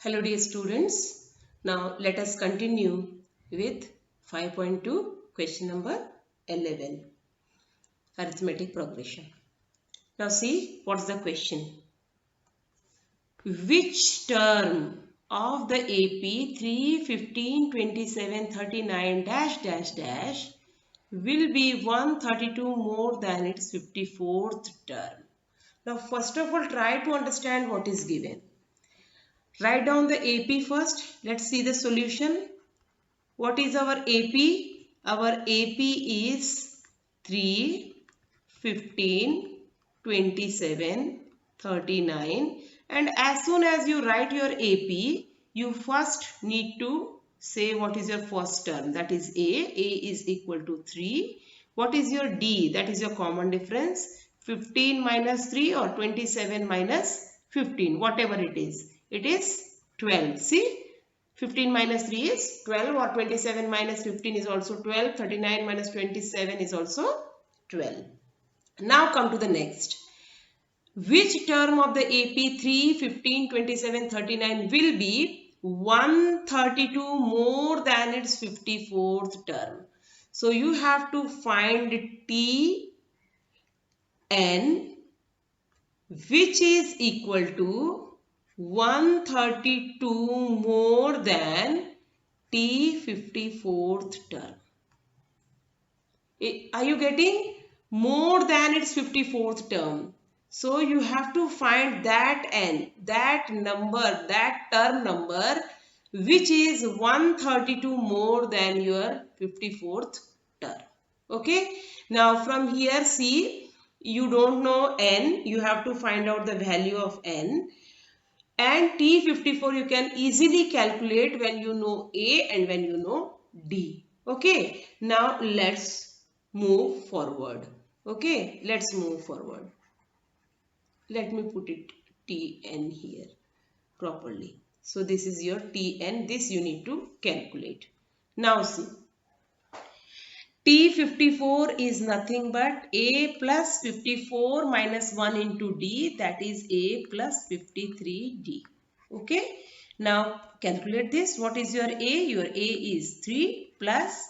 Hello dear students. Now let us continue with 5.2 question number 11, arithmetic progression. Now see what's the question. Which term of the AP 3, 15, 27, 39 dash dash dash will be 132 more than its 54th term? Now first of all try to understand what is given. Write down the AP first. Let's see the solution. What is our AP? Our AP is 3, 15, 27, 39. And as soon as you write your AP, you first need to say what is your first term. That is A. A is equal to 3. What is your D? That is your common difference. 15 minus 3 or 27 minus 15. Whatever it is. It is 12. See? 15 minus 3 is 12 or 27 minus 15 is also 12. 39 minus 27 is also 12. Now come to the next. Which term of the AP 3, 15, 27, 39 will be 132 more than its 54th term? So you have to find T n which is equal to 132 more than T 54th term. Are you getting? More than its 54th term. So you have to find that n, that number, that term number which is 132 more than your 54th term. Okay. Now from here see, you don't know n, you have to find out the value of n. And T54 you can easily calculate when you know A and when you know D. Okay. Now let's move forward. Okay. Let's move forward. Let me put it Tn here properly. So this is your Tn. This you need to calculate. Now see. T54 is nothing but A plus 54 minus 1 into D, that is A plus 53D. Okay. Now calculate this. What is your A? Your A is 3 plus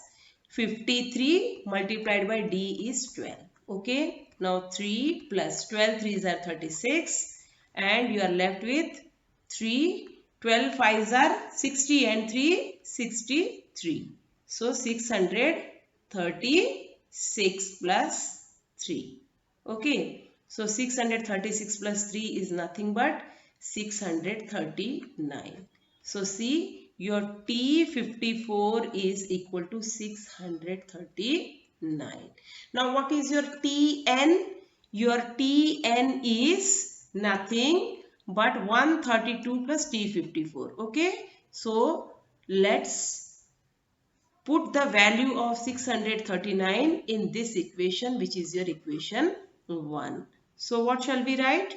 53 multiplied by D is 12. Okay. Now 3 plus 12, 3s are 36 and you are left with 3. 12 5s are 60 and 3 63. So 636 plus 3. Okay. So 636 plus 3 is nothing but 639. So see, your T54 is equal to 639. Now what is your Tn? Your Tn is nothing but 132 plus T54. Okay. So let's put the value of 639 in this equation, which is your equation 1. So what shall we write?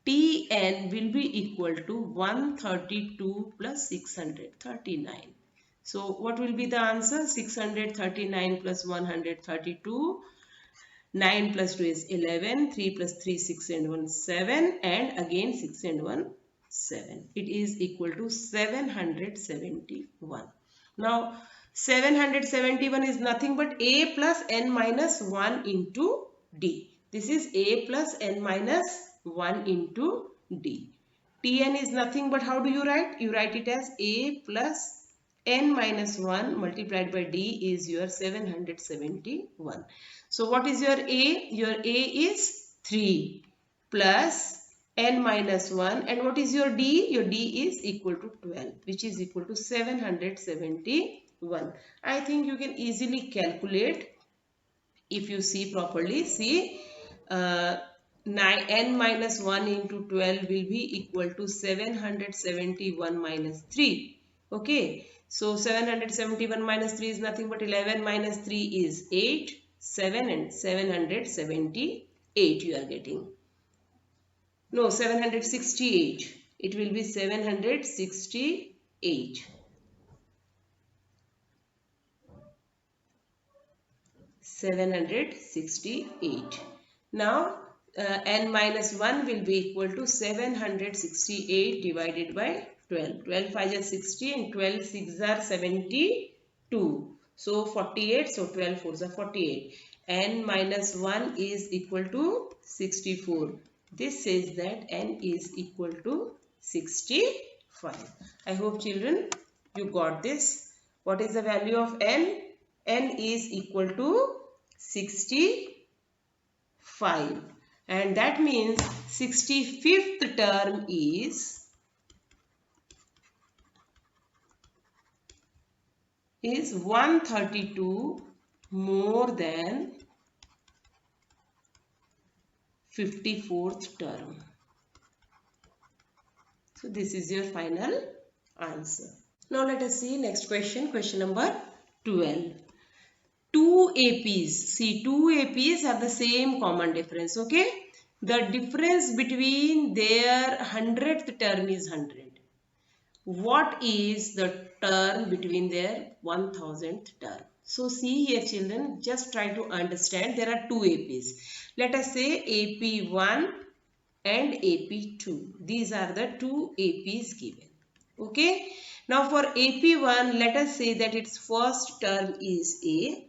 Tn will be equal to 132 plus 639. So what will be the answer? 639 plus 132. 9 plus 2 is 11. 3 plus 3, 6 and 1, 7. And again 6 and 1, 7. It is equal to 771. Now 771 is nothing but A plus n minus 1 into D. This is A plus n minus 1 into D. Tn is nothing but, how do you write? You write it as A plus n minus 1 multiplied by D is your 771. So what is your A? Your A is 3 plus n minus 1, and what is your D? Your D is equal to 12, which is equal to 771. I think you can easily calculate if you see properly. See, n minus 1 into 12 will be equal to 771 minus 3. Okay. So 771 minus 3 is nothing but 11 minus 3 is 8, 7 and 778 you are getting. No, 768. It will be 768. 768. Now n minus 1 will be equal to 768 divided by 12. 12 5 is 60 and 12 6 are 72. So 48. So 12 4 are 48. N minus 1 is equal to 64. This says that N is equal to 65. I hope children you got this. What is the value of N? N is equal to 65. And that means 65th term is 132 more than 54th term. So this is your final answer. Now let us see next question, question number 12. Two APs, see two APs have the same common difference, okay? The difference between their 100th term is 100. What is the term between their 1000th term? So see here children, just try to understand there are two APs. Let us say AP1 and AP2. These are the two APs given. Okay. Now for AP1, let us say that its first term is A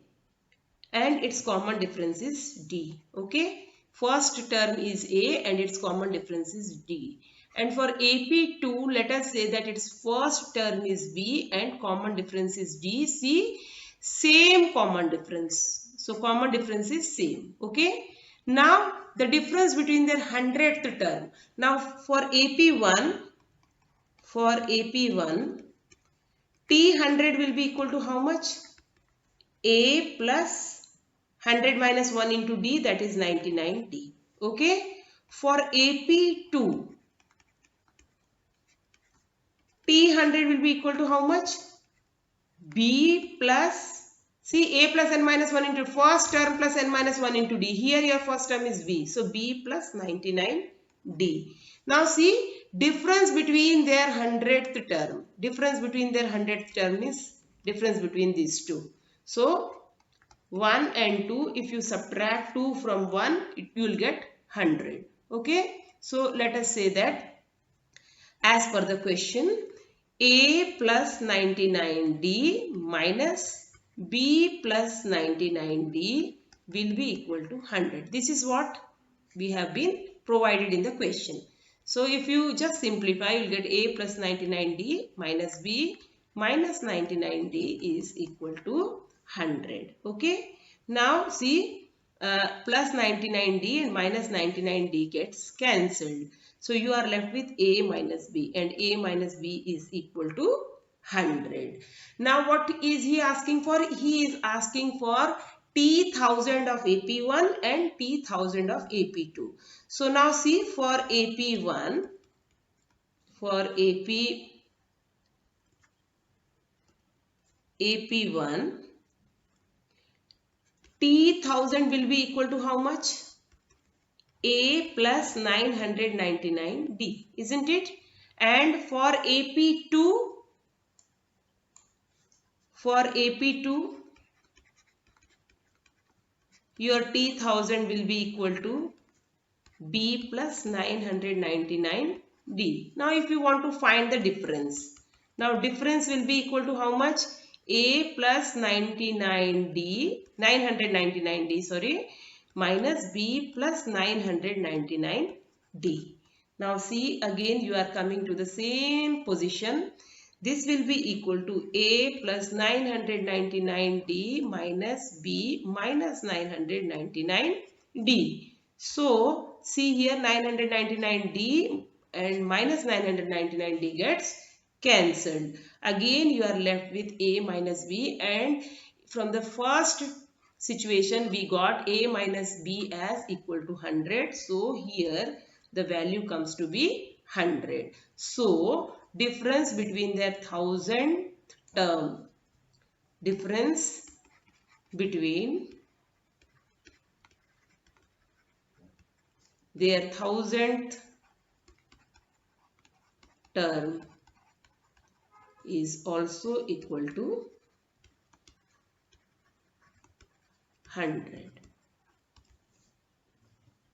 and its common difference is D. Okay. First term is A and its common difference is D. And for AP2, let us say that its first term is B and common difference is D. See, same common difference. So common difference is same. Okay. Now the difference between their 100th term. Now for AP1, T100 will be equal to how much? A plus 100 minus 1 into D, that is 99D. Okay. For AP2, T100 will be equal to how much? B plus, see A plus n minus 1 into first term plus n minus 1 into D. Here your first term is B. So B plus 99D. Now see, difference between their 100th term. Difference between their 100th term is difference between these two. So 1 and 2, if you subtract 2 from 1, you will get 100. Okay. So let us say that as per the question, A plus 99D minus B plus 99D will be equal to 100. This is what we have been provided in the question. So if you just simplify, you will get A plus 99D minus B minus 99D is equal to 100. Okay. Now see, plus 99D and minus 99D gets cancelled. So you are left with A minus B, and A minus B is equal to 100. Now what is he asking for? He is asking for T1000 of AP1 and T1000 of AP2. So now see, for AP1, AP1, T1000 will be equal to how much? A plus 999D, isn't it? And for AP2, your T1000 will be equal to B plus 999D. Now if you want to find the difference, now difference will be equal to how much? A plus 999D, sorry, minus B plus 999D. Now see, again you are coming to the same position. This will be equal to A plus 999D minus B minus 999D. So see here, 999D and minus 999D gets cancelled. Again you are left with A minus B, and from the first situation we got A minus B as equal to 100. So here the value comes to be 100. So difference between their 1000th term, difference between their 1000th term is also equal to 100.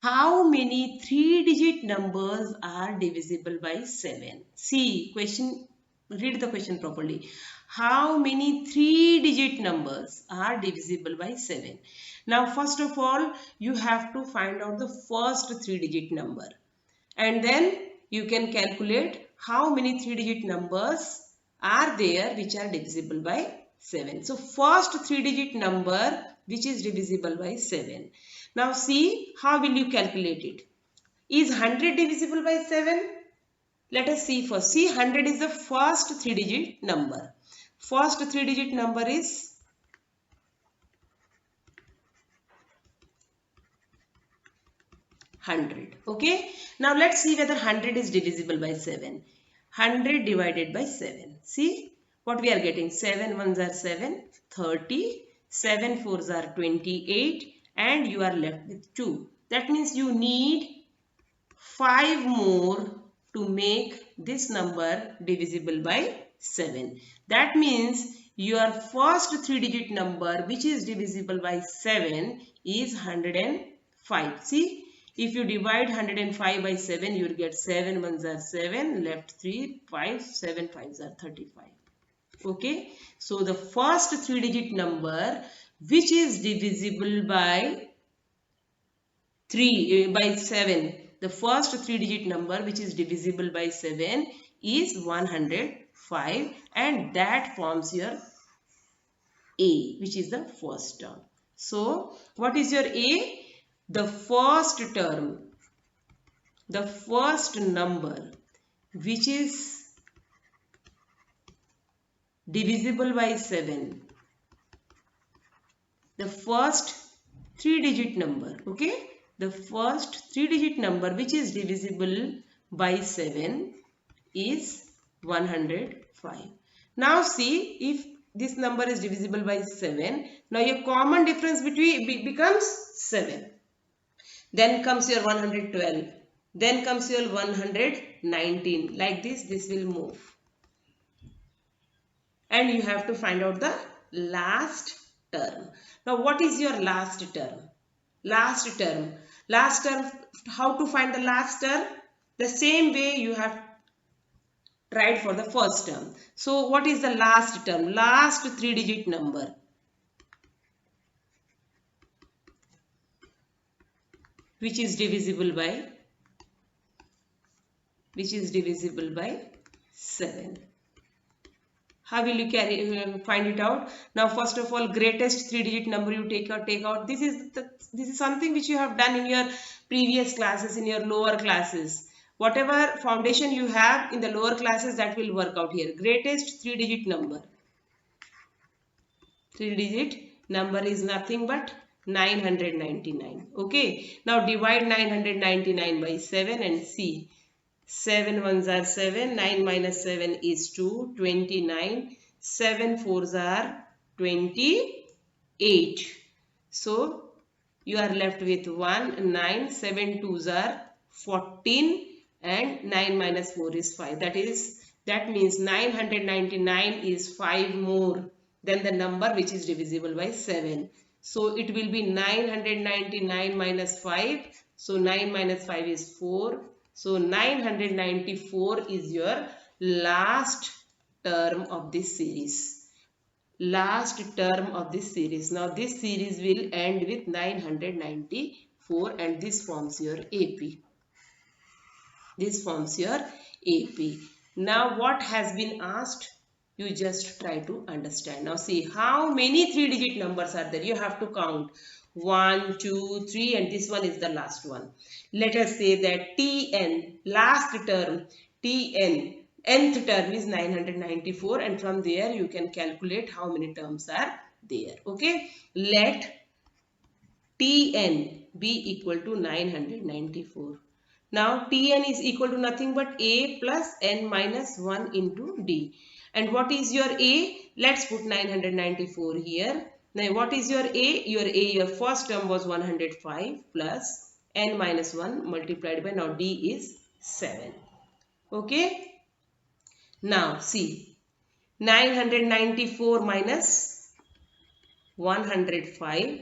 How many three-digit numbers are divisible by 7? See, question, read the question properly. How many three-digit numbers are divisible by 7? Now, first of all, you have to find out the first three-digit number. And then you can calculate how many three-digit numbers are there which are divisible by 7. So, first three-digit number which is divisible by 7. Now see, how will you calculate it? Is 100 divisible by 7? Let us see first. See, 100 is the first three-digit number. First three-digit number is 100. Okay. Now let's see whether 100 is divisible by 7. 100 divided by 7. See what we are getting. 7 ones are 7, 30. 7 fours are 28. And you are left with 2. That means you need 5 more to make this number divisible by 7. That means your first three-digit number which is divisible by 7 is 105. See, if you divide 105 by 7, you will get 7 ones are 7, left 3, 5, 7 fives are 35. Okay, so the first three-digit number which is divisible by 7, the first three-digit number which is divisible by 7 is 105, and that forms your A, which is the first term. So, what is your A? The first term, the first number which is divisible by 7, the first three-digit number, okay? The first three-digit number which is divisible by 7 is 105. Now see, if this number is divisible by 7, now your common difference between becomes 7. Then comes your 112. Then comes your 119. Like this will move. And you have to find out the last term. Now what is your last term? Last term. Last term, how to find the last term? The same way you have tried for the first term. So what is the last term? Last three-digit number. Which is divisible by 7. How will you find it out? Now first of all, greatest three-digit number you take out. This is something which you have done in your previous classes, in your lower classes. Whatever foundation you have in the lower classes, that will work out here. Greatest three-digit number. Three-digit number is nothing but 999. Okay. Now divide 999 by 7 and see. 7 ones are 7, 9 minus 7 is 2, 29, 7 fours are 28. So, you are left with 1, 9, 7 twos are 14 and 9 minus 4 is 5. That means 999 is 5 more than the number which is divisible by 7. So, it will be 999 minus 5. So, 9 minus 5 is 4. So 994 is your last term of this series. Last term of this series. Now this series will end with 994 and this forms your AP. This forms your AP. Now what has been asked? You just try to understand. Now see, how many three-digit numbers are there? You have to count. 1, 2, 3 and this one is the last one. Let us say that Tn, last term, Tn, nth term is 994 and from there you can calculate how many terms are there. Okay. Let Tn be equal to 994. Now Tn is equal to nothing but A plus n minus 1 into D. And what is your A? Let's put 994 here. Now what is your A? Your first term was 105 plus n minus 1 multiplied by, now D is 7. Okay. Now see, 994 minus 105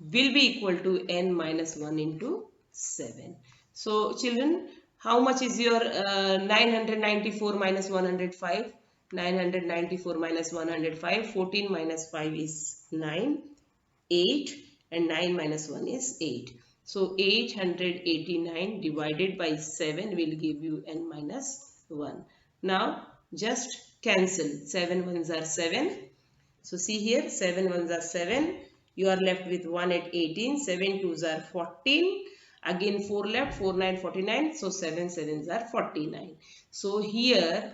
will be equal to n minus 1 into 7. So children, how much is your 994 minus 105? 994 minus 105, 14 minus 5 is 9, 8, and 9 minus 1 is 8. So 889 divided by 7 will give you n minus 1. Now just cancel. 7 ones are 7. So see here, 7 ones are 7. You are left with 1 at 18. 7 twos are 14. Again 4 left, 4 9 49. So 7 sevens are 49. So here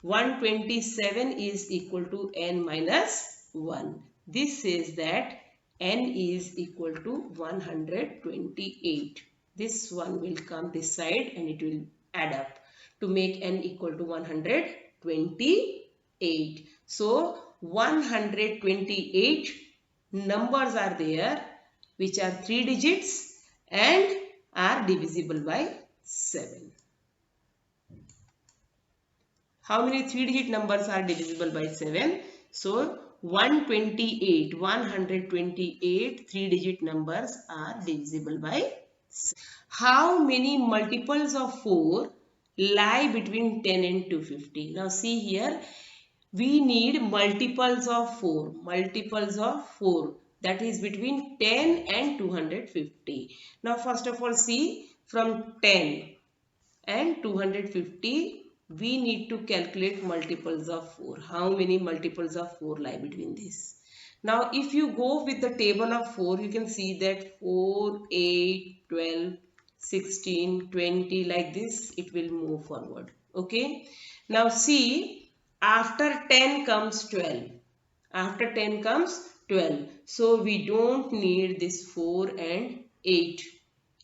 127 is equal to n minus 1. This says that n is equal to 128. This one will come this side and it will add up to make n equal to 128. So 128 numbers are there which are 3 digits and are divisible by 7. How many 3-digit numbers are divisible by 7? So 128 3-digit numbers are divisible by 7. How many multiples of 4 lie between 10 and 250? Now see here, we need multiples of 4. Multiples of 4, that is between 10 and 250. Now first of all, see, from 10 and 250 we need to calculate multiples of 4. How many multiples of 4 lie between this? Now if you go with the table of 4, you can see that 4, 8, 12, 16, 20, like this it will move forward. Okay. Now see, after 10 comes 12. After 10 comes 12. So we don't need this 4 and 8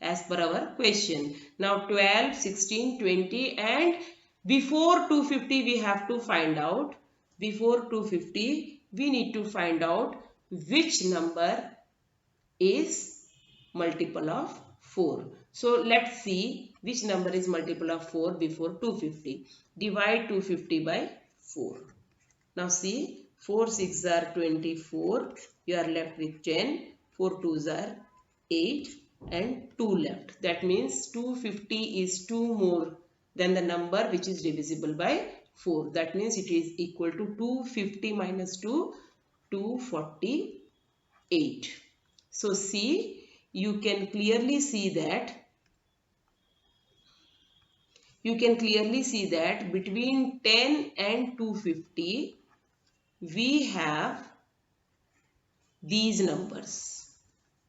as per our question. Now 12, 16, 20 and before 250 we have to find out. Before 250 we need to find out which number is multiple of 4. So let's see which number is multiple of 4 before 250. Divide 250 by 4. Now see, 4 6 are 24. You are left with 10. 4 2s are 8 and 2 left. That means 250 is 2 more than the number which is divisible by 4. That means it is equal to 250 minus 2, 248. So see, you can clearly see that between 10 and 250 we have these numbers.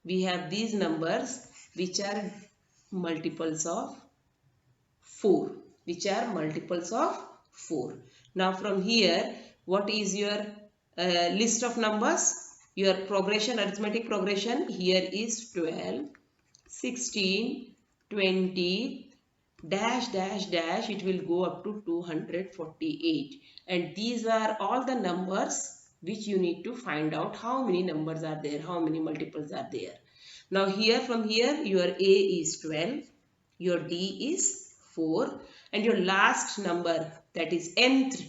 We have these numbers which are multiples of 4. Which are multiples of 4. Now from here, what is your list of numbers? Your progression, arithmetic progression here is 12, 16, 20, dash dash dash, it will go up to 248. And these are all the numbers which you need to find out how many numbers are there, how many multiples are there. Now here, from here, your A is 12, your D is 4 and your last number, that is nth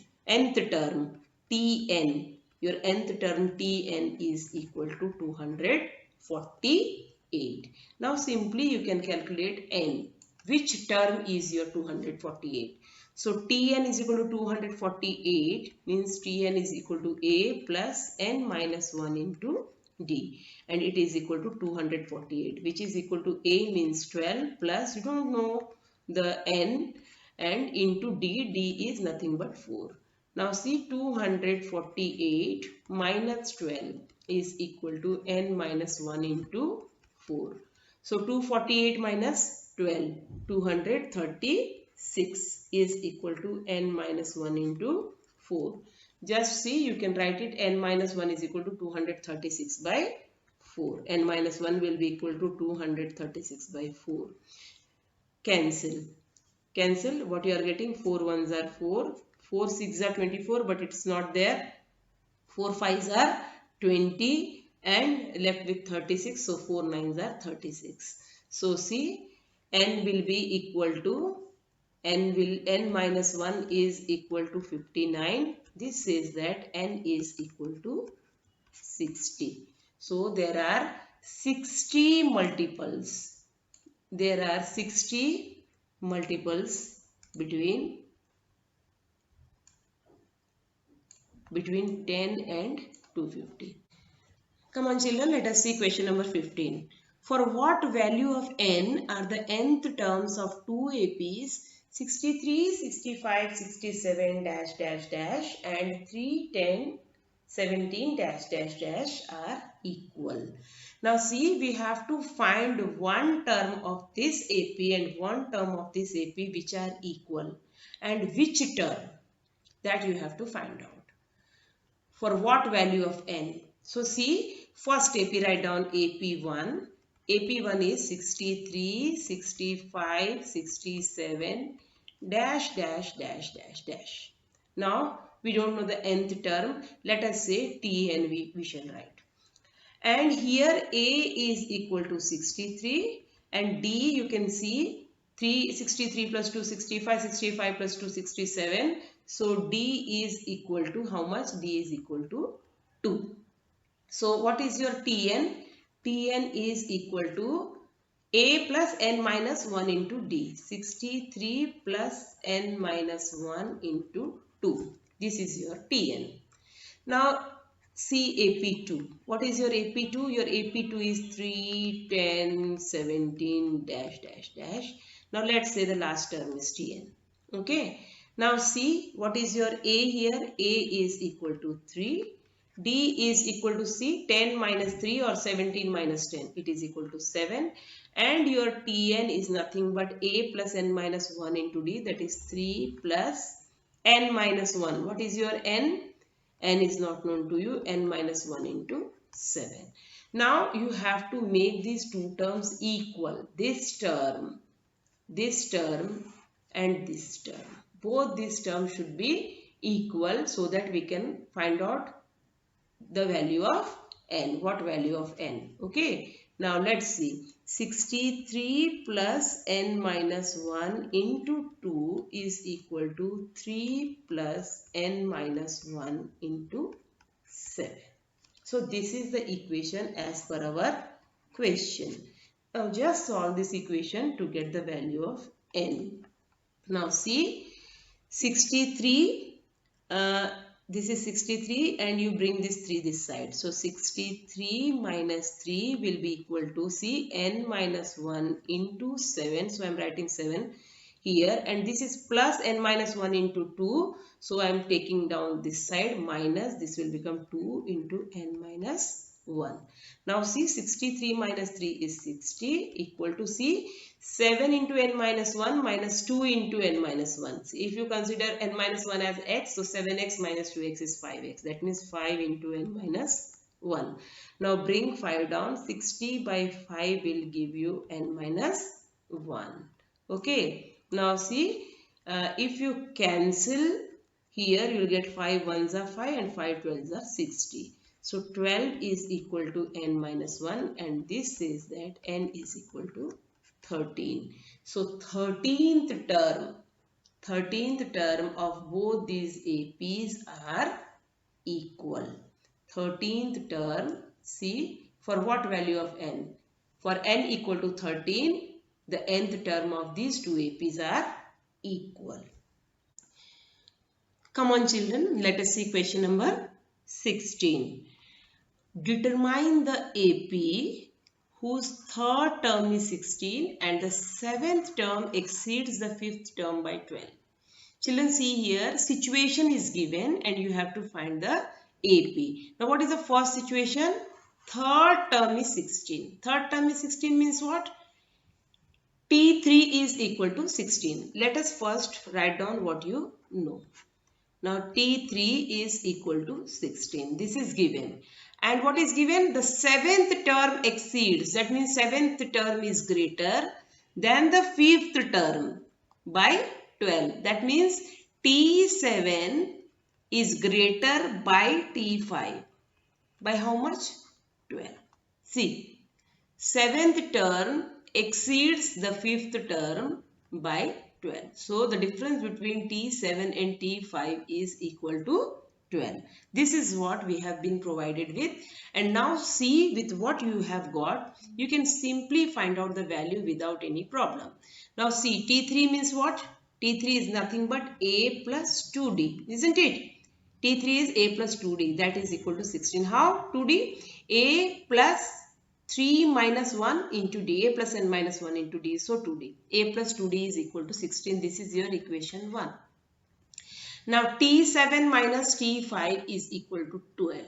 term, Tn, your nth term Tn is equal to 248. Now simply you can calculate n. Which term is your 248? So Tn is equal to 248 means Tn is equal to A plus n minus 1 into D, and it is equal to 248, which is equal to A means 12 plus, you don't know the n, and into D. D is nothing but 4. Now see, 248 minus 12 is equal to n minus 1 into 4. So 248 minus 12, 236 is equal to n minus 1 into 4. Just see, you can write it, n minus 1 is equal to 236 by 4. N minus 1 will be equal to 236 by 4. Cancel. Cancel. What you are getting? 4 1s are 4. 4 6 are 24, but it's not there. 4 5s are 20 and left with 36. So 4 9s are 36. So see, n will be equal to, n minus 1 is equal to 59. This says that n is equal to 60. So there are 60 multiples. there are 60 multiples between 10 and 250. Come on children, let us see question number 15. For what value of n are the nth terms of two APs 63, 65, 67 dash dash dash and 3, 10, 17 dash dash dash are equal? Now see, we have to find one term of this AP and one term of this AP which are equal, and which term, that you have to find out. For what value of n? So see, first AP, write down AP1. AP1 is 63, 65, 67 dash dash dash dash dash. Now we don't know the nth term. Let us say Tn we shall write. And here A is equal to 63 and D you can see 63 plus 2 65, 65 plus 2 67. So D is equal to how much? D is equal to 2. So what is your Tn? Tn is equal to A plus n minus 1 into D. 63 plus n minus 1 into 2. This is your Tn. Now see AP2. What is your AP2? Your AP2 is 3, 10, 17 dash dash dash. Now let's say the last term is Tn. Okay. Now see, what is your A here? A is equal to 3. D is equal to C, 10 minus 3 or 17 minus 10. It is equal to 7. And your Tn is nothing but A plus n minus 1 into D, that is 3 plus n minus 1. What is your n? N is not known to you, n minus 1 into 7. Now you have to make these two terms equal. This term and this term. Both these terms should be equal so that we can find out the value of n. What value of n? Okay. Now let's see. 63 plus n minus 1 into 2 is equal to 3 plus n minus 1 into 7. So this is the equation as per our question. Now just solve this equation to get the value of n. Now see, 63, this is 63 and you bring this 3 this side. So 63 minus 3 will be equal to, see, n minus 1 into 7. So I am writing 7 here, and this is plus n minus 1 into 2. So I am taking down this side minus, this will become 2 into n minus 1. Now see, 63 minus 3 is 60 equal to, see, 7 into n minus 1 minus 2 into n minus 1. See, if you consider n minus 1 as x, so 7x minus 2x is 5x. That means 5 into n minus 1. Now bring 5 down. 60 by 5 will give you n minus 1. Okay. Now see, if you cancel here, you will get 5 ones are 5 and 5 12s are 60. So 12 is equal to n minus 1, and this says that n is equal to 13. So 13th term of both these APs are equal. 13th term, see, for what value of n? For n equal to 13, the nth term of these two APs are equal. Come on children, let us see question number 16. Determine the AP whose third term is 16 and the seventh term exceeds the fifth term by 12. Children, see here, situation is given and you have to find the AP. Now what is the first situation? Third term is 16. Third term is 16 means what? T3 is equal to 16. Let us first write down what you know. Now T3 is equal to 16. This is given. And what is given? The seventh term exceeds. That means seventh term is greater than the fifth term by 12. That means T7 is greater by T5. By how much? 12. See, seventh term exceeds the fifth term by 12. So the difference between T7 and T5 is equal to 12. This is what we have been provided with. And now see, with what you have got, you can simply find out the value without any problem. Now see, T3 means what? T3 is nothing but A plus 2D, isn't it? T3 is A plus 2D, that is equal to 16. How? 2D? A plus 3 minus 1 into D. A plus n minus 1 into D. So 2D. A plus 2D is equal to 16. This is your equation 1. Now T7 minus T5 is equal to 12.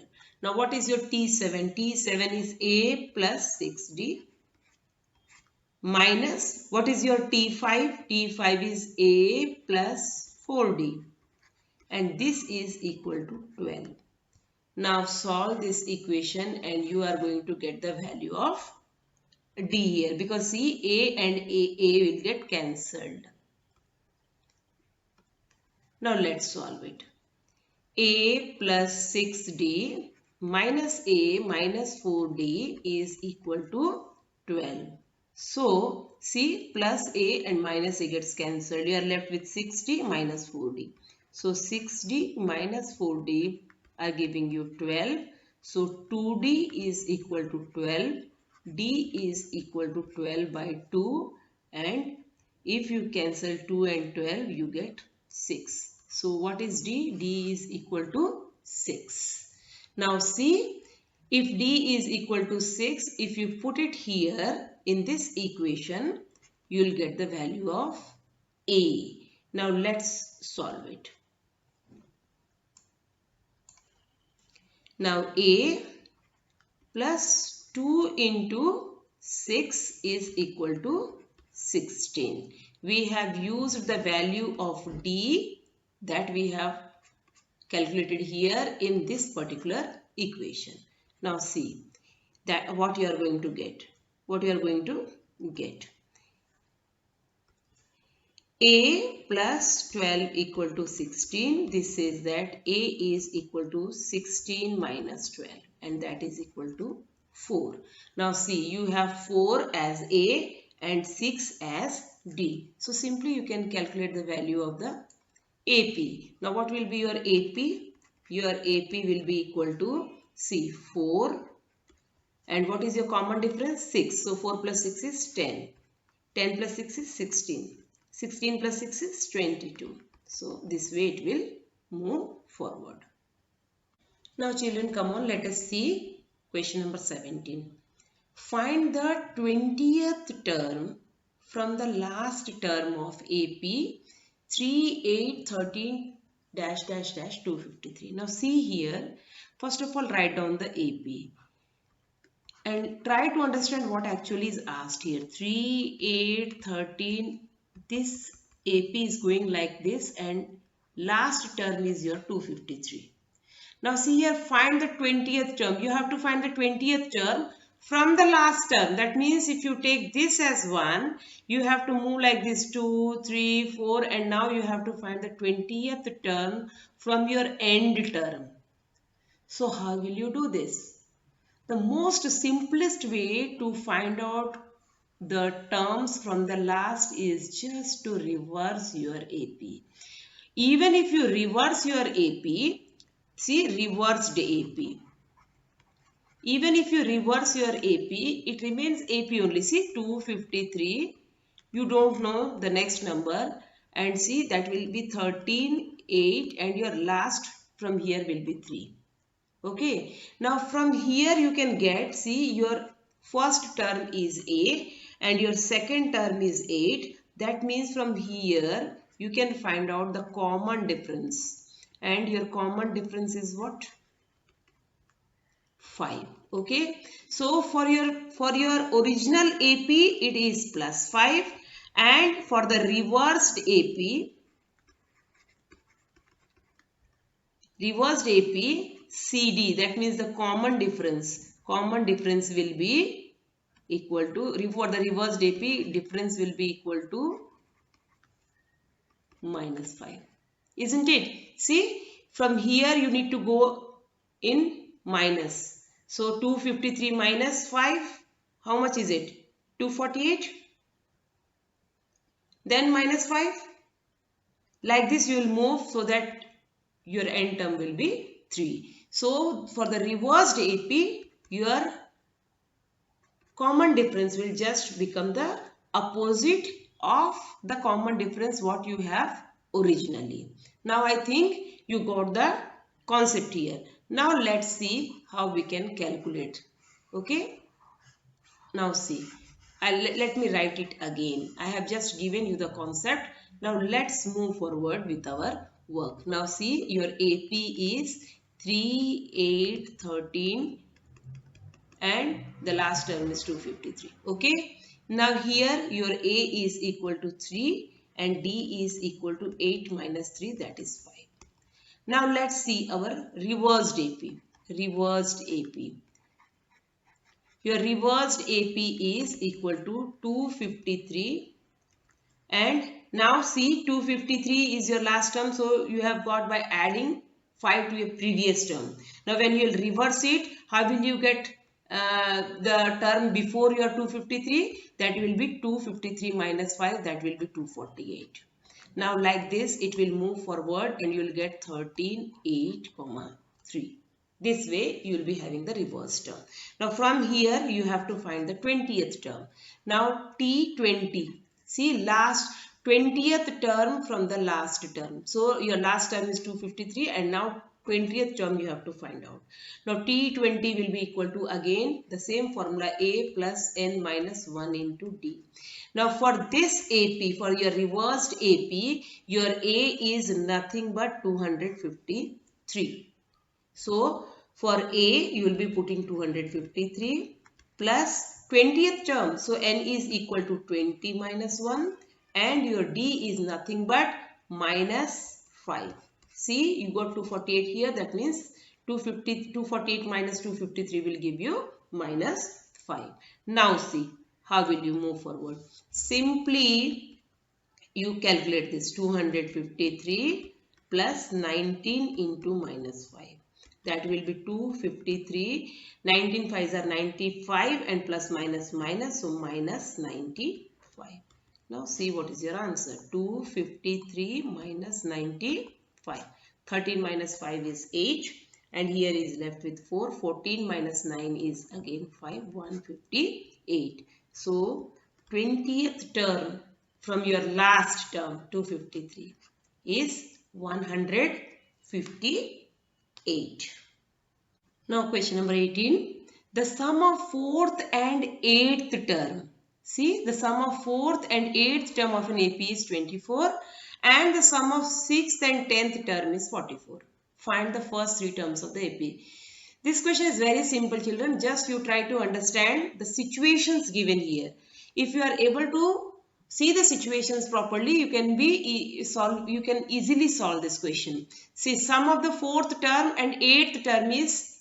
Now what is your T7? T7 is A plus 6D minus, what is your T5? T5 is A plus 4D, and this is equal to 12. Now solve this equation and you are going to get the value of D here, because see, A and A will get cancelled. Now let's solve it. A plus 6D minus A minus 4D is equal to 12. So see, plus A and minus A gets cancelled. You are left with 6D minus 4D. So 6D minus 4D are giving you 12. So 2D is equal to 12. D is equal to 12 by 2. And if you cancel 2 and 12, you get 6. So what is D? D is equal to 6. Now see, if D is equal to 6, if you put it here in this equation, you will get the value of A. Now let's solve it. Now A plus 2 into 6 is equal to 16. We have used the value of D that we have calculated here in this particular equation. Now see that what you are going to get. What you are going to get. A plus 12 equal to 16. This says that A is equal to 16 minus 12, and that is equal to 4. Now see, you have 4 as A and 6 as D. So simply you can calculate the value of the AP. Now what will be your AP? Your AP will be equal to, see, 4. And what is your common difference? 6. So 4 plus 6 is 10. 10 plus 6 is 16. 16 plus 6 is 22. So this way it will move forward. Now children, come on, let us see question number 17. Find the 20th term from the last term of AP 3, 8, 13, dash, dash, dash, 253. Now see here, first of all write down the AP and try to understand what actually is asked here. 3, 8, 13, this AP is going like this and last term is your 253. Now see here, find the 20th term. You have to find the 20th term from the last term. That means if you take this as 1, you have to move like this 2, 3, 4, and now you have to find the 20th term from your end term. So how will you do this? The most simplest way to find out the terms from the last is just to reverse your AP. Even if you reverse your AP, see, reversed AP. Even if you reverse your AP, it remains AP only. See, 253. You don't know the next number. And see, that will be 13, 8. And your last from here will be 3. Okay. Now, from here you can get, see, your first term is A. And your second term is 8. That means from here, you can find out the common difference. And your common difference is what? 5. Okay, so for your original AP it is plus 5, and for the reversed AP CD, that means the common difference will be equal to, for the reversed AP difference will be equal to minus 5, isn't it? See, from here you need to go in minus. So 253 minus 5, how much is it? 248. Then minus 5. Like this you will move so that your end term will be 3. So for the reversed AP, your common difference will just become the opposite of the common difference what you have originally. Now I think you got the concept here. Now let's see how we can calculate. Okay. Now see, let me write it again. I have just given you the concept. Now let's move forward with our work. Now see, your AP is 3, 8, 13 and the last term is 253. Okay. Now here your A is equal to 3 and D is equal to 8 minus 3, that is 5. Now let's see our reversed AP. Reversed AP. Your reversed AP is equal to 253 and now see 253 is your last term, so you have got by adding 5 to your previous term. Now when you will reverse it, how will you get the term before your 253? That will be 253 minus 5, that will be 248. Now like this it will move forward and you will get 13, 8, 3. This way you will be having the reverse term. Now from here you have to find the 20th term. Now T20. See, last 20th term from the last term. So your last term is 253 and now 20th term you have to find out. Now T20 will be equal to again the same formula, A plus N minus 1 into D. Now for this AP, for your reversed AP, your A is nothing but 253. So for A, you will be putting 253 plus 20th term. So N is equal to 20 minus 1 and your D is nothing but minus 5. See, you got 248 here. That means 248 minus 253 will give you minus 5. Now see, how will you move forward? Simply, you calculate this 253 plus 19 into minus 5. That will be 253. 19 5s are 95 and plus minus minus, so minus 95. Now see what is your answer. 253 minus 95. 13 minus 5 is 8 and here is left with 4. 14 minus 9 is again 5. 158. So 20th term from your last term 253 is 158. Now question number 18. The sum of 4th and 8th term. See, the sum of 4th and 8th term of an AP is 24 and the sum of 6th and 10th term is 44. Find the first 3 terms of the AP. This question is very simple, children. Just you try to understand the situations given here. If you are able to see the situations properly, you can easily solve this question. See, sum of the 4th term and 8th term is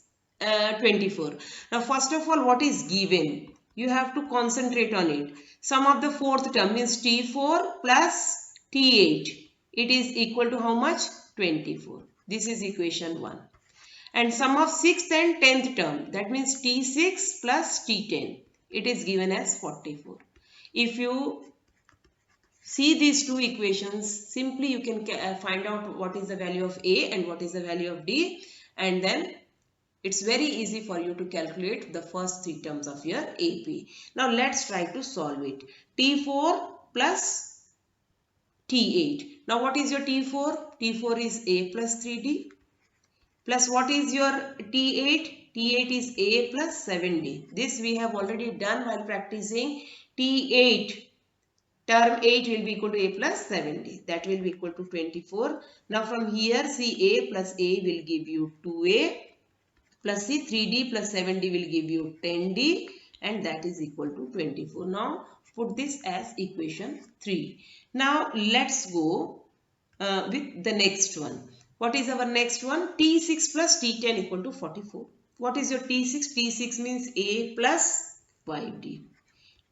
24. Now first of all, what is given? You have to concentrate on it. Sum of the 4th term means T4 plus T8. It is equal to how much? 24. This is equation 1. And sum of 6th and 10th term, that means T6 plus T10. It is given as 44. If you see these two equations, simply you can find out what is the value of A and what is the value of D, and then it's very easy for you to calculate the first 3 terms of your AP. Now let's try to solve it. T4 plus T8. Now what is your T4? T4 is A plus 3D. Plus what is your T8? T8 is A plus 7D. This we have already done while practicing. T8. Term 8 will be equal to A plus 7D. That will be equal to 24. Now from here, see, A plus A will give you 2A. Plus C, 3D plus 7D will give you 10D. And that is equal to 24. Now put this as equation 3. Now let's go with the next one. What is our next one? T6 plus T10 equal to 44. What is your T6? T6 means A plus 5D.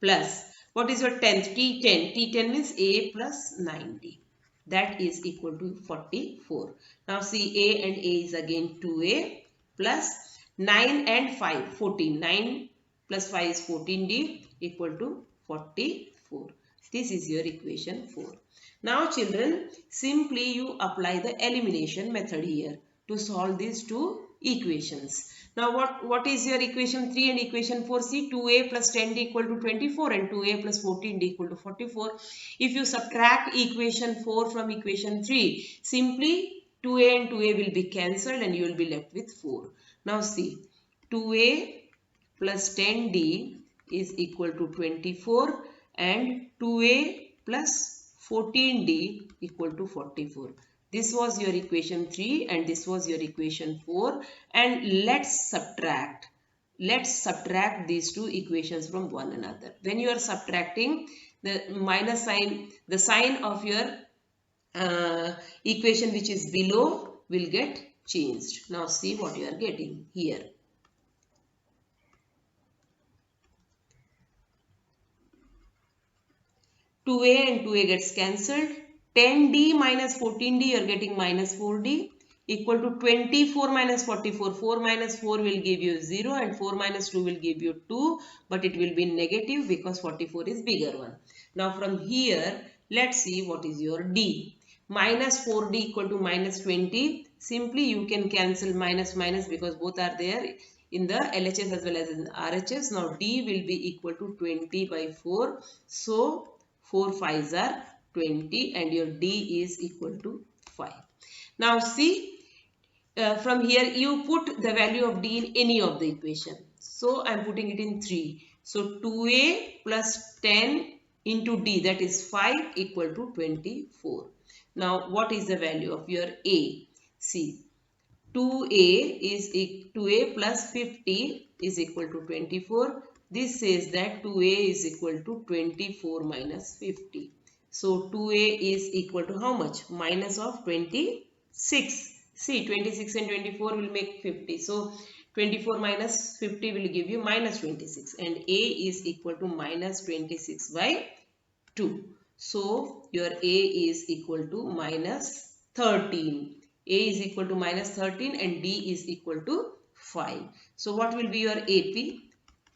Plus, what is your 10th? T10. T10 means A plus 9D. That is equal to 44. Now see, A and A is again 2A plus 9 and 5, 14. 9 plus 5 is 14D equal to 44. This is your equation 4. Now children, simply you apply the elimination method here to solve these two equations. Now what is your equation 3 and equation 4? See, 2a plus 10d equal to 24 and 2a plus 14d equal to 44. If you subtract equation 4 from equation 3, simply 2a and 2a will be cancelled and you will be left with 4. Now see, 2a plus 10d is equal to 24 and 2a plus 14d equal to 44. This was your equation 3 and this was your equation 4, and let's subtract these two equations from one another. When you are subtracting, the minus sign, the sign of your equation which is below will get changed. Now see what you are getting here. 2a and 2a gets cancelled. 10d minus 14d, you are getting minus 4d equal to 24 minus 44. 4 minus 4 will give you 0 and 4 minus 2 will give you 2, but it will be negative because 44 is bigger one. Now from here, let's see what is your d. Minus 4d equal to minus 20. Simply you can cancel minus minus because both are there in the LHS as well as in the RHS. Now d will be equal to 20 by 4. So 4 5s are 20 and your d is equal to 5. Now see, from here you put the value of d in any of the equation. So I am putting it in 3. So 2a plus 10 into d, that is 5, equal to 24. Now what is the value of your a? See, 2a plus 50 is equal to 24. This says that 2a is equal to 24 minus 50. So 2a is equal to how much? Minus of 26. See, 26 and 24 will make 50. So 24 minus 50 will give you minus 26. And a is equal to minus 26 by 2. So your a is equal to minus 13. A is equal to minus 13 and d is equal to 5. So what will be your AP?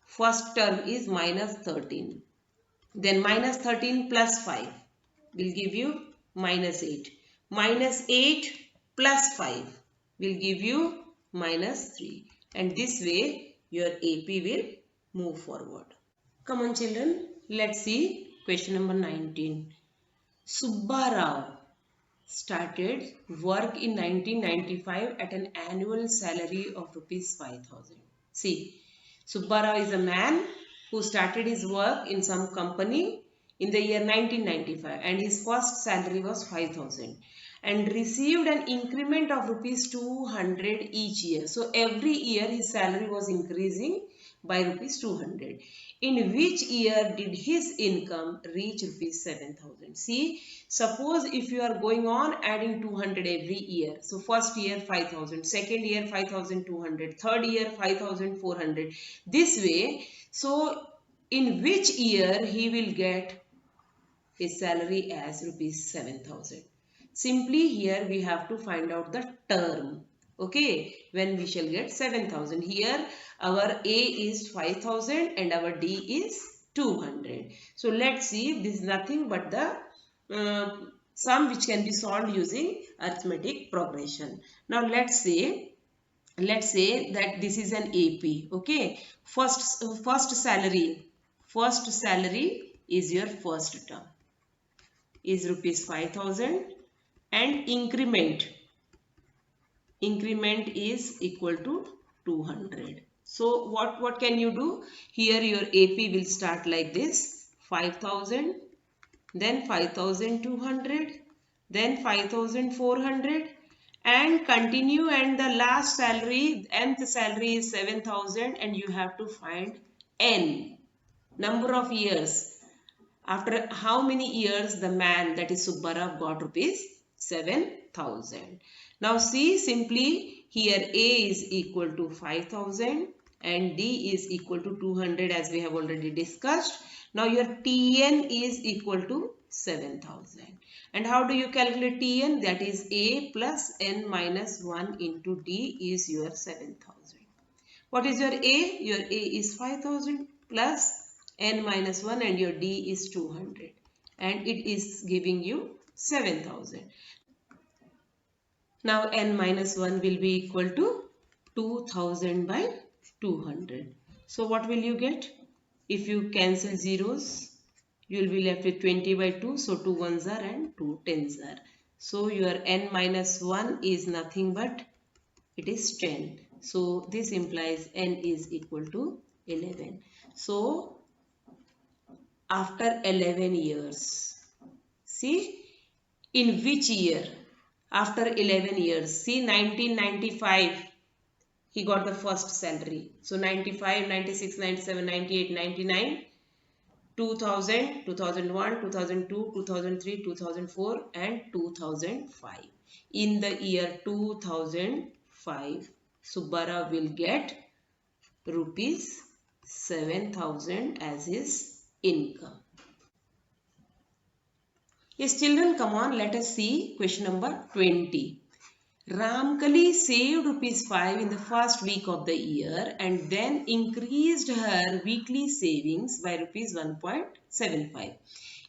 First term is minus 13. Then minus 13 plus 5 will give you minus 8. Minus 8 plus 5 will give you minus 3. And this way your AP will move forward. Come on children, let's see question number 19. Subba Rao started work in 1995 at an annual salary of rupees 5,000. See, Subba Rao is a man who started his work in some company in the year 1995 and his first salary was 5,000 and received an increment of rupees 200 each year. So every year his salary was increasing by rupees 200. In which year did his income reach rupees 7,000? See, suppose if you are going on adding 200 every year. So first year 5,000, second year 5,200, third year 5,400. This way, so in which year he will get his salary as rupees 7,000? Simply here we have to find out the term. Okay, when we shall get 7,000. Here our A is 5,000 and our D is 200. So let's see, this is nothing but the sum which can be solved using arithmetic progression. Now let's say that this is an AP. Okay, first salary is your first term is rupees 5,000 and increment is equal to 200. So what can you do? Here your AP will start like this: 5,000, then 5,200, then 5,400 and continue, and the last salary, nth salary is 7,000 and you have to find n number of years. After how many years the man, that is Subba Rao, got rupees 7,000. Now see, simply here A is equal to 5,000 and D is equal to 200 as we have already discussed. Now your TN is equal to 7,000. And how do you calculate TN? That is A plus N minus 1 into D is your 7,000. What is your A? Your A is 5,000 plus N minus 1 and your D is 200. And it is giving you 7,000. Now n minus 1 will be equal to 2000 by 200. So what will you get? If you cancel zeros, you will be left with 20 by 2. So 2 ones are and 2 tens are. So your n minus 1 is nothing but it is 10. So this implies n is equal to 11. So after 11 years, see in which year? After 11 years, see 1995, he got the first salary. So 95, 96, 97, 98, 99, 2000, 2001, 2002, 2003, 2004 and 2005. In the year 2005, Subbarao will get rupees 7,000 as his income. Yes, children, come on, let us see question number 20. Ramkali saved rupees 5 in the first week of the year and then increased her weekly savings by rupees 1.75.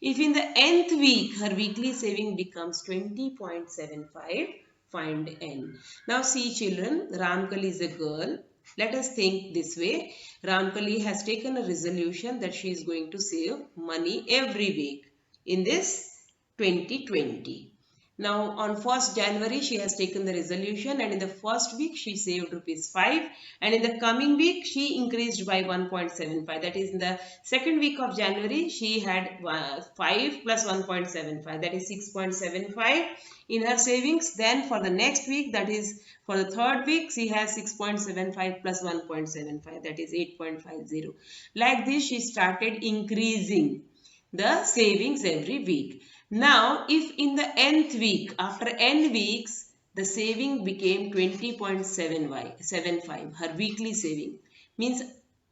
If in the nth week her weekly saving becomes 20.75, find n. Now see children, Ramkali is a girl. Let us think this way. Ramkali has taken a resolution that she is going to save money every week in this 2020. Now on 1st January she has taken the resolution and in the first week she saved rupees 5 and in the coming week she increased by 1.75. That is in the second week of January she had 5 plus 1.75, that is 6.75 in her savings. Then for the next week, that is for the third week, she has 6.75 plus 1.75, that is 8.50. Like this she started increasing the savings every week. Now, if in the nth week, after n weeks, the saving became 20.75, her weekly saving, means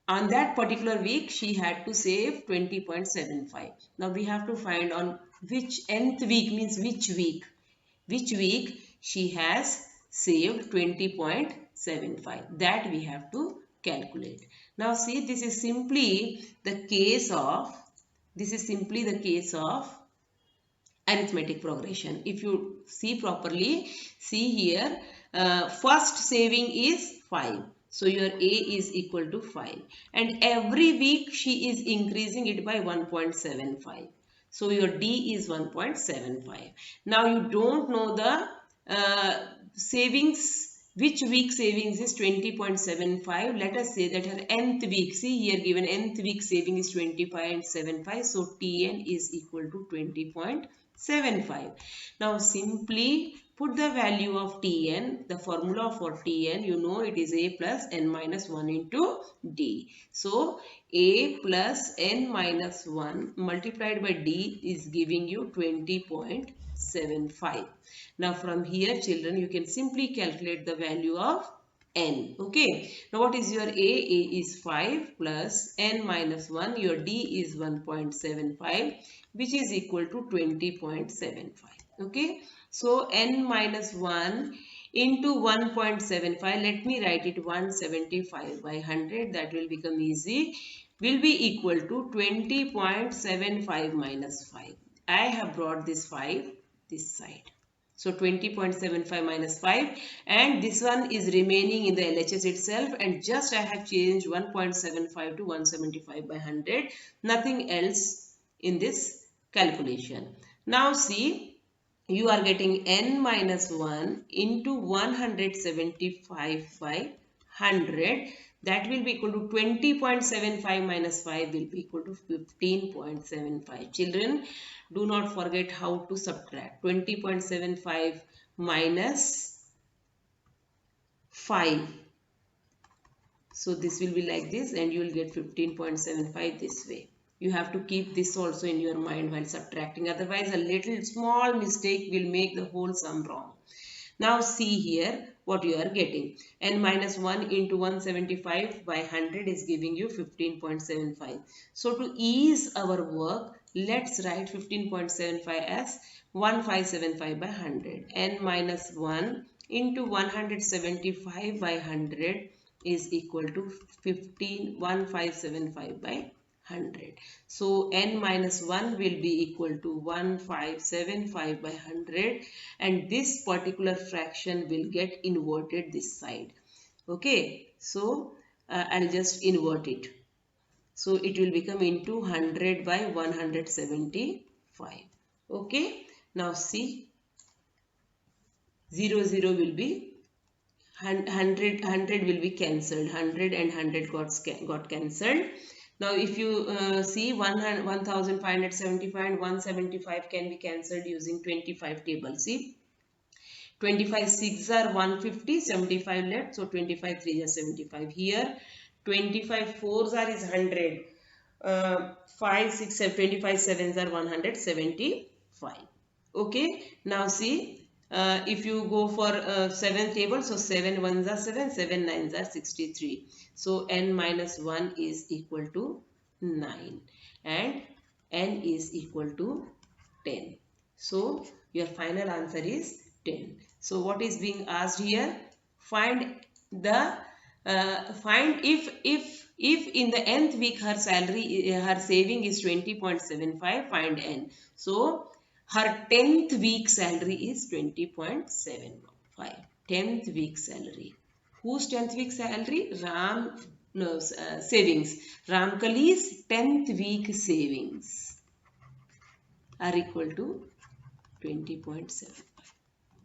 on that particular week, she had to save 20.75. Now, we have to find on which nth week, means which week she has saved 20.75. That we have to calculate. Now, see, this is simply the case of arithmetic progression. If you see properly, see here, first saving is 5. So your A is equal to 5. And every week she is increasing it by 1.75. So your D is 1.75. Now you don't know the savings. Which week savings is 20.75? Let us say that her nth week, see here given nth week saving is 20.75. So Tn is equal to 20.75. Now simply put the value of Tn, the formula for Tn, you know it is A plus n minus 1 into D. So A plus n minus 1 multiplied by D is giving you 20.75. Now from here children, you can simply calculate the value of n. Okay. Now what is your A? A is 5 plus n minus 1. Your D is 1.75, which is equal to 20.75. Okay. So n minus 1 into 1.75. Let me write it 175 by 100. That will become easy. Will be equal to 20.75 minus 5. I have brought this 5 this side. So 20.75 minus 5, and this one is remaining in the LHS itself, and just I have changed 1.75 to 175 by 100, nothing else in this calculation. Now see, you are getting n minus 1 into 175 by 100. That will be equal to 20.75 minus 5 will be equal to 15.75. Children, do not forget how to subtract. 20.75 minus 5. So this will be like this, and you will get 15.75 this way. You have to keep this also in your mind while subtracting. Otherwise, a little small mistake will make the whole sum wrong. Now see here what you are getting. N minus 1 into 175 by 100 is giving you 15.75. So to ease our work, let's write 15.75 as 1575 by 100. N minus 1 into 175 by 100 is equal to 15.1575 by 100. So n minus 1 will be equal to 1575 by 100, and this particular fraction will get inverted this side. Okay, so I'll just invert it. So it will become into 100 by 175. Okay, now see, 0 0 will be 100 will be cancelled. 100 and 100 got cancelled. Now if you see 1575 and 175 can be cancelled using 25 table. See, 25 6 are 150, 75 left, so 25 3 are 75. Here 25 4s are is 100, 5 6 7 25 7s are 175. Okay, now see, if you go for 7th table, so 7 1s are 7, 7 9s are 63. So n minus 1 is equal to 9 and n is equal to 10. So your final answer is 10. So what is being asked here? Find the find if in the nth week her salary, her saving is 20.75, find n. So her 10th week salary is 20.75. 10th week salary. Whose 10th week salary? Savings. Ramkali's 10th week savings are equal to 20.75.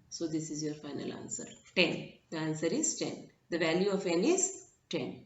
So this is your final answer, 10. The answer is 10. The value of n is 10.